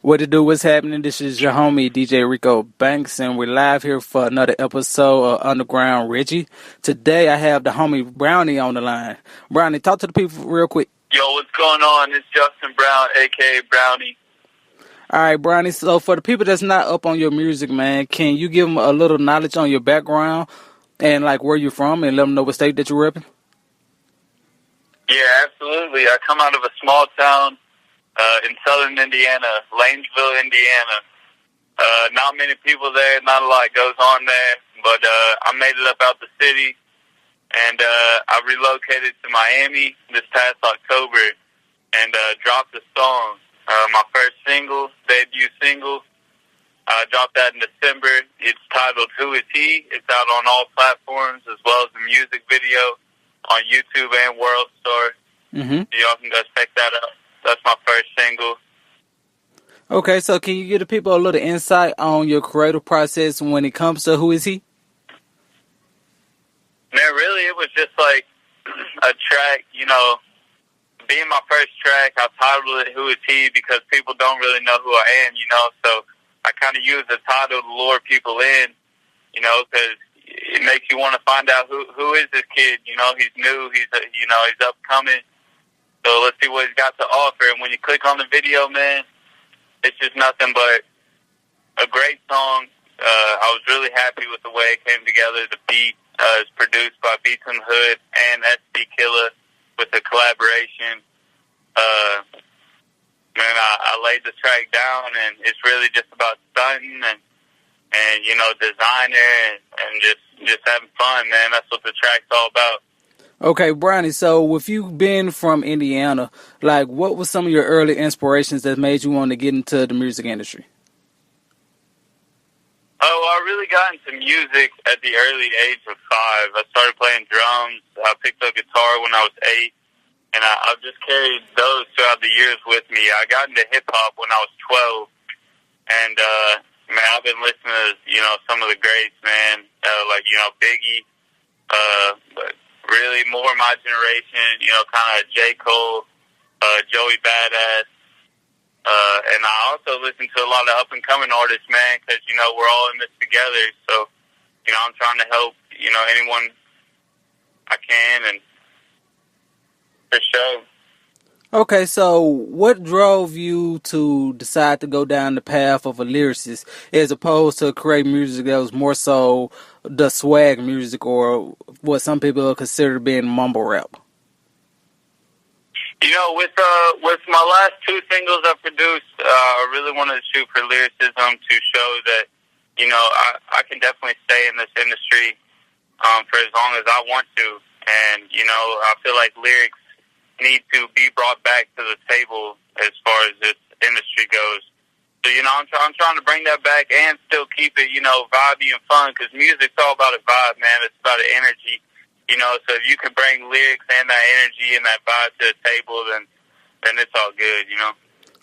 What to do? What's happening? This is your homie DJ Rico Banks, and we're live here for another episode of Underground Reggie. Today, I have the homie Brownie on the line. Brownie, talk to the people real quick. Yo, what's going on? It's Justin Brown, aka Brownie. All right, Brownie. So, for the people that's not up on your music, man, can you give them a little knowledge on your background and like where you're from, and let them know what state that you're repping? Yeah, absolutely. I come out of a small town in southern Indiana, Lanesville, Indiana. Not many people there, not a lot goes on there, but I made it up out the city, and I relocated to Miami this past October and dropped a song, my first single, debut single. I dropped that in December. It's titled Who Is He? It's out on all platforms as well as the music video on YouTube and World Star. Mm-hmm. So y'all can go check that out. That's my first single. Okay, so can you give the people a little insight on your creative process when it comes to Who Is He? Man, really, it was just like a track, being my first track. I titled it Who Is He because people don't really know who I am, so I kind of use the title to lure people in, because it makes you want to find out who is this kid. He's new, he's upcoming. So let's see what he's got to offer. And when you click on the video, man, it's just nothing but a great song. I was really happy with the way it came together. The beat is produced by Beats in the Hood and SB Killa with the collaboration. Man, I laid the track down, and it's really just about stunting and designer and just having fun, man. That's what the track's all about. Okay, Brownie, so with you being from Indiana, like what was some of your early inspirations that made you want to get into the music industry? Oh, I really got into music at the early age of 5. I started playing drums. I picked up guitar when I was 8, and I've just carried those throughout the years with me. I got into hip-hop when I was 12, and, man, I've been listening to, some of the greats, man, like, Biggie, but really more my generation, kind of J. Cole, Joey Badass, and I also listen to a lot of up-and-coming artists, man, because, we're all in this together, so, I'm trying to help, anyone I can, and for sure. Okay, so what drove you to decide to go down the path of a lyricist as opposed to create music that was more so the swag music or what some people consider being mumble rap? With my last 2 singles I produced, I really wanted to shoot for lyricism to show that, I can definitely stay in this industry for as long as I want to. And, I feel like lyrics need to be brought back to the table as far as this industry goes. So, I'm trying to bring that back and still keep it, vibey and fun, because music's all about a vibe, man. It's about an energy, so if you can bring lyrics and that energy and that vibe to the table, then it's all good,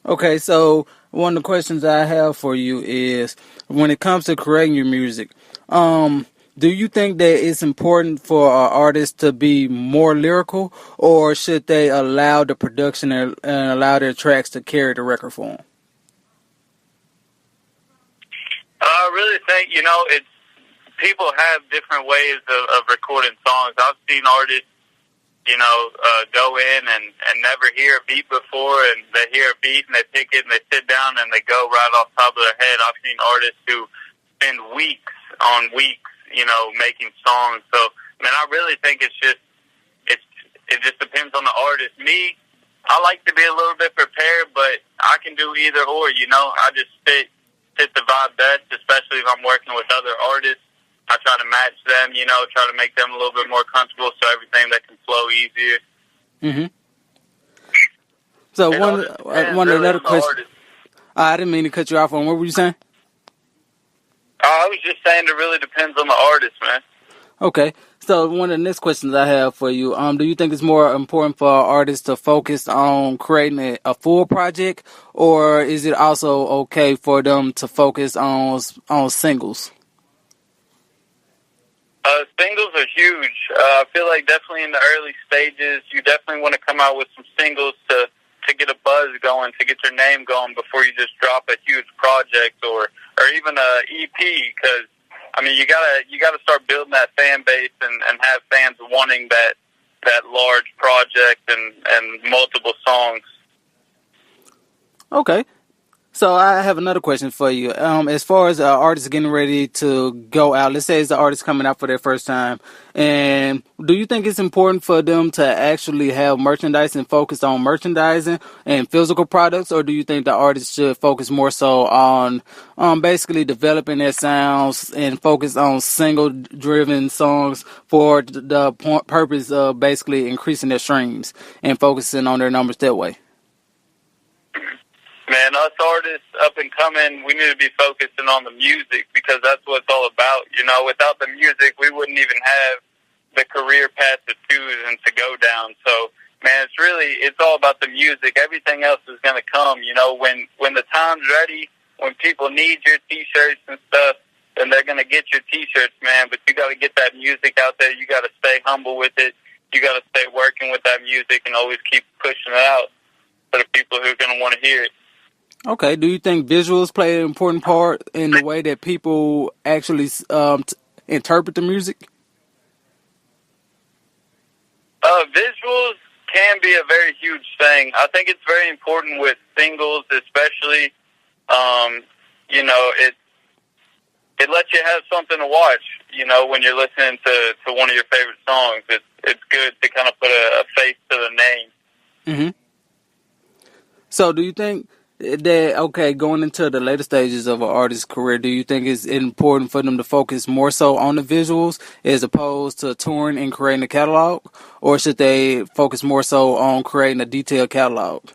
Okay, so one of the questions I have for you is, when it comes to creating your music, do you think that it's important for an artist to be more lyrical, or should they allow the production and allow their tracks to carry the record for them? I really think, it's people have different ways of recording songs. I've seen artists, go in and never hear a beat before, and they hear a beat and they pick it and they sit down and they go right off the top of their head. I've seen artists who spend weeks on weeks, making songs. So, man, I really think it just depends on the artist. Me, I like to be a little bit prepared, but I can do either or, I just fit the vibe best, especially if I'm working with other artists. I try to match them, try to make them a little bit more comfortable so everything that can flow easier. Mm-hmm. So one another question. I didn't mean to cut you off on. What were you saying? I was just saying it really depends on the artist, man. Okay. So one of the next questions I have for you, do you think it's more important for artists to focus on creating a full project, or is it also okay for them to focus on singles? Singles are huge. I feel like definitely in the early stages, you definitely want to come out with some singles to to get a buzz going, to get your name going before you just drop a huge project or even a EP. Because I mean, you gotta start building that fan base and have fans wanting that large project and multiple songs. Okay. So I have another question for you. As far as artists getting ready to go out, let's say it's the artist coming out for their first time, and do you think it's important for them to actually have merchandise and focus on merchandising and physical products, or do you think the artist should focus more so on basically developing their sounds and focus on single-driven songs for the purpose of basically increasing their streams and focusing on their numbers that way? Man, us artists up and coming, we need to be focusing on the music because that's what it's all about. You know, without the music, we wouldn't even have the career path to choose and to go down. So, man, it's all about the music. Everything else is going to come. You know, when the time's ready, when people need your T-shirts and stuff, then they're going to get your T-shirts, man. But you got to get that music out there. You got to stay humble with it. You got to stay working with that music and always keep pushing it out for the people who are going to want to hear it. Okay. Do you think visuals play an important part in the way that people actually interpret the music? Visuals can be a very huge thing. I think it's very important with singles, especially. You know, it lets you have something to watch. You know, when you're listening to one of your favorite songs, it's good to kind of put a face to the name. Mm-hmm. So, do you think that, okay, going into the later stages of an artist's career, do you think it's important for them to focus more so on the visuals as opposed to touring and creating a catalog? Or should they focus more so on creating a detailed catalog?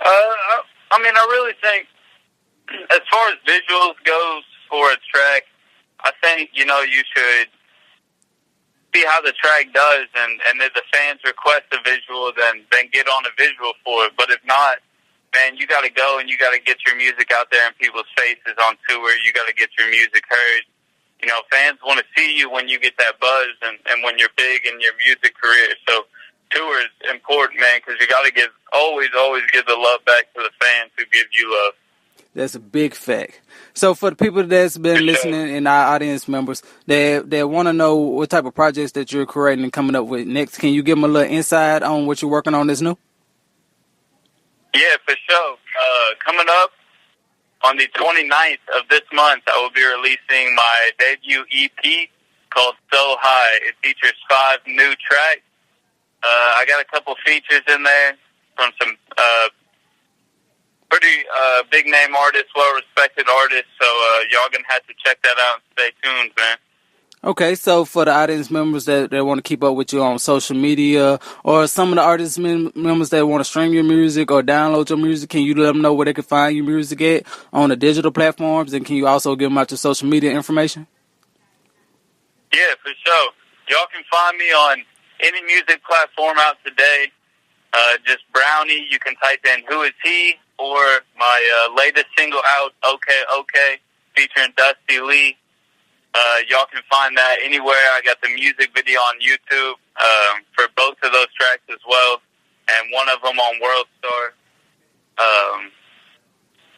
I mean, I really think as far as visuals goes for a track, I think, you know, you should see how the track does, and if the fans request a visual, then get on a visual for it. But if not, man, you got to go and you got to get your music out there in people's faces on tour. You got to get your music heard. You know, fans want to see you when you get that buzz and when you're big in your music career. So tour is important, man, because you got to always give the love back to the fans who give you love. That's a big fact. So for the people that's been listening and our audience members, they want to know what type of projects that you're creating and coming up with next. Can you give them a little insight on what you're working on that's new? Yeah, for sure. Coming up on the 29th of this month, I will be releasing my debut EP called So High. It features 5 new tracks. I got a couple features in there from some pretty big-name artists, well-respected artists, so y'all going to have to check that out and stay tuned, man. Okay, so for the audience members that want to keep up with you on social media, or some of the audience members that want to stream your music or download your music, can you let them know where they can find your music at on the digital platforms, and can you also give them out your social media information? Yeah, for sure. Y'all can find me on any music platform out today. Just Brownie. You can type in Who Is He, or my latest single out, Okay, featuring Dusty Lee. Y'all can find that anywhere. I got the music video on YouTube for both of those tracks as well, and one of them on WorldStar.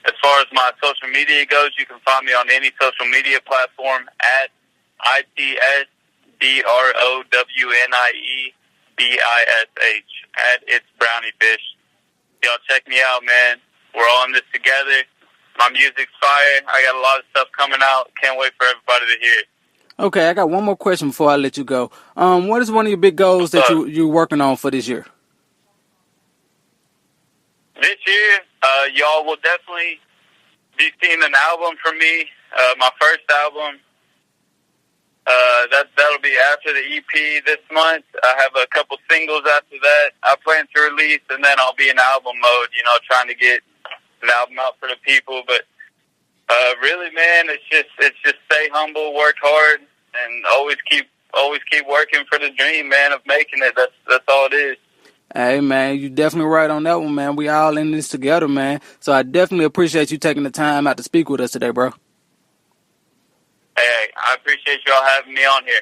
As far as my social media goes, you can find me on any social media platform at ITSBROWNIEBISH, at It's Brownie Bish. Y'all check me out, man. We're all in this together. My music's fire. I got a lot of stuff coming out. Can't wait for everybody to hear it. Okay, I got one more question before I let you go. What is one of your big goals that you're working on for this year? This year, y'all will definitely be seeing an album from me. My first album. That'll be after the EP this month. I have a couple singles after that I plan to release, and then I'll be in album mode, you know, trying to get an album out for the people. But really, man, it's just stay humble, work hard, and always keep working for the dream, man, of making it. That's all it is. Hey, man, you definitely right on that one, man. We all in this together, man. So I definitely appreciate you taking the time out to speak with us today, bro. Hey, I appreciate y'all having me on here.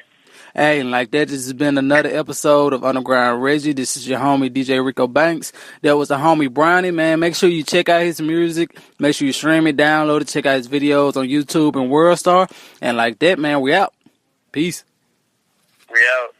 Hey, and like that, this has been another episode of Underground Reggie. This is your homie DJ Rico Banks. That was the homie Brownie, man. Make sure you check out his music. Make sure you stream it, download it, check out his videos on YouTube and WorldStar. And like that, man, we out. Peace. We out.